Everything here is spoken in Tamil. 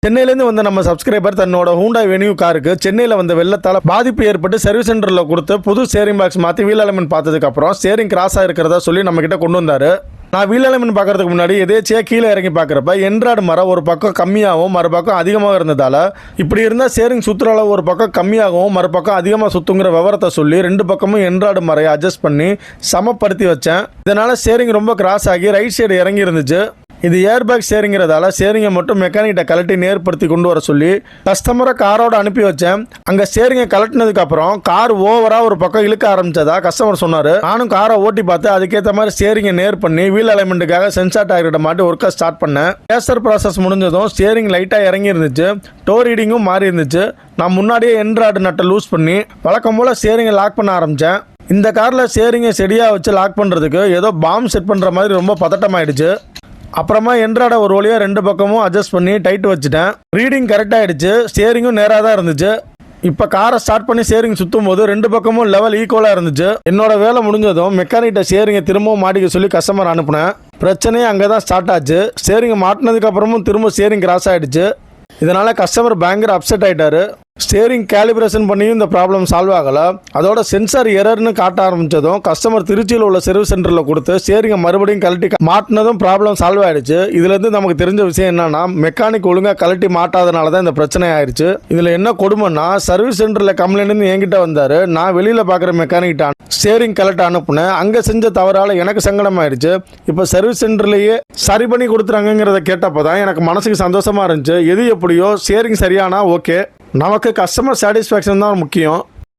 சென்னையிலேருந்து வந்த நம்ம சப்ஸ்கிரைபர் தன்னோட ஹூண்டாய் வெனியூ காருக்கு சென்னையில் வந்த வெள்ளத்தால் பாதிப்பு ஏற்பட்டு சர்வீஸ் சென்டரில் கொடுத்து புது ஸ்டேரிங் பாக்ஸ் மாற்றி வீல் அலைன்மெண்ட் பார்த்ததுக்கப்புறம் ஸ்டேரிங் கிராஸாக இருக்கிறதா சொல்லி நம்மக்கிட்ட கொண்டு வந்தார். நான் வீல் அலைன்மெண்ட் பார்க்கறதுக்கு முன்னாடி எதேச்சியாக கீழே இறங்கி பார்க்குறப்ப என்ட்ராய்டு மரம் ஒரு பக்கம் கம்மியாகவும் மறுபக்கம் அதிகமாக இருந்ததால் இப்படி இருந்தால் ஸ்டேரிங் சுற்றுற அளவு ஒரு பக்கம் கம்மியாகவும் மறுபக்கம் அதிகமாக சுற்றுங்கிற விவரத்தை சொல்லி ரெண்டு பக்கமும் என்ட்ராய்டு மரையை அட்ஜஸ்ட் பண்ணி சமப்படுத்தி வச்சேன். இதனால் ஸ்டேரிங் ரொம்ப கிராஸ் ஆகி ரைட் சைடு இறங்கி இருந்துச்சு. இது ஏர்பேக் ஸ்டேரிங்கிறதால ஸ்டேரிங்கை மட்டும் மெக்கானிக்கிட்ட கலட்டி நேர்படுத்தி கொண்டு வர சொல்லி கஸ்டமரை காரோட அனுப்பி வச்சேன். அங்கே ஸ்டேரிங்கை கலட்டினதுக்கு அப்புறம் கார் ஓவராக ஒரு பக்கம் இழுக்க ஆரம்பிச்சதா கஸ்டமர் சொன்னார். நானும் காரை ஓட்டி பார்த்து அதுக்கேற்ற மாதிரி ஸ்டேரிங்கை நேர் பண்ணி வீல் அலைன்மெண்ட்டுக்காக சென்சார் டாயர்கிட்ட மாட்டி ஒர்க்கை ஸ்டார்ட் பண்ணேன். கேசர் ப்ராசஸ் முடிஞ்சதும் ஸ்டேரிங் லைட்டாக இறங்கி இருந்துச்சு. டோர் ரீடிங்கும் மாறி இருந்துச்சு. நான் முன்னாடியே என்ட்ராய்டு நட்டை லூஸ் பண்ணி வழக்கம் போல் ஸ்டேரிங்கை லாக் பண்ண ஆரம்பித்தேன். இந்த காரில் ஸ்டேரிங்கை செடியாக வச்சு லாக் பண்ணுறதுக்கு ஏதோ பாம் செட் பண்ணுற மாதிரி ரொம்ப பதட்டமாயிடுச்சு. அப்புறமா என்ட்ராய்டை ஒரு வழியாக ரெண்டு பக்கமும் அட்ஜஸ்ட் பண்ணி டைட் வச்சுட்டேன். ரீடிங் கரெக்டாகிடுச்சு. ஸ்டேரிங்கும் நேராக தான் இருந்துச்சு. இப்போ காரை ஸ்டார்ட் பண்ணி ஸ்டேரிங் சுற்றும் போது ரெண்டு பக்கமும் லெவல் ஈக்குவலாக இருந்துச்சு. என்னோட வேலை முடிஞ்சதும் மெக்கானிக்கிட்ட ஸ்டேரிங்கை திரும்பவும் மாட்டிக்க சொல்லி கஸ்டமர் அனுப்புனேன். பிரச்சனையே அங்கே தான் ஸ்டார்ட் ஆச்சு. ஸ்டேரிங்கை மாட்டினதுக்கப்புறமும் திரும்ப ஸ்டேரிங் கிராஸ் ஆகிடுச்சு. இதனால் கஸ்டமர் பயங்கர அப்செட் ஆகிட்டாரு. ஸ்டேரிங் கேலிப்ரேஷன் பண்ணியும் இந்த ப்ராப்ளம் சால்வ் ஆகலை. அதோட சென்சார் எரர்னு காட்ட ஆரம்பித்ததும் கஸ்டமர் திருச்சியில் உள்ள சர்வீஸ் சென்டரில் கொடுத்து ஸ்டேரிங்கை மறுபடியும் கழட்டி மாட்டினதும் ப்ராப்ளம் சால்வ் ஆகிடுச்சு. இதுலேருந்து நமக்கு தெரிஞ்ச விஷயம் என்னன்னா மெக்கானிக் ஒழுங்காக கழட்டி மாட்டாதனால தான் இந்த பிரச்சனை ஆயிடுச்சு. இதில் என்ன கொடுமைன்னா சர்வீஸ் சென்டரில் கம்ப்ளைண்ட்னு என்கிட்ட வந்தார். நான் வெளியில் பார்க்குற மெக்கானிக்கிட்ட ஸ்டேரிங் கலெக்ட் அனுப்புனேன். அங்கே செஞ்ச தவறால் எனக்கு சங்கடம் ஆயிடுச்சு. இப்போ சர்வீஸ் சென்டர்லேயே சரி பண்ணி கொடுத்துறாங்கிறத கேட்டப்போ தான் எனக்கு மனசுக்கு சந்தோஷமாக இருந்துச்சு. எது எப்படியோ ஸ்டேரிங் சரியானா ஓகே, நமக்கு கஸ்டமர் சாட்டிஸ்ஃபேக்ஷன் தான் முக்கியம்.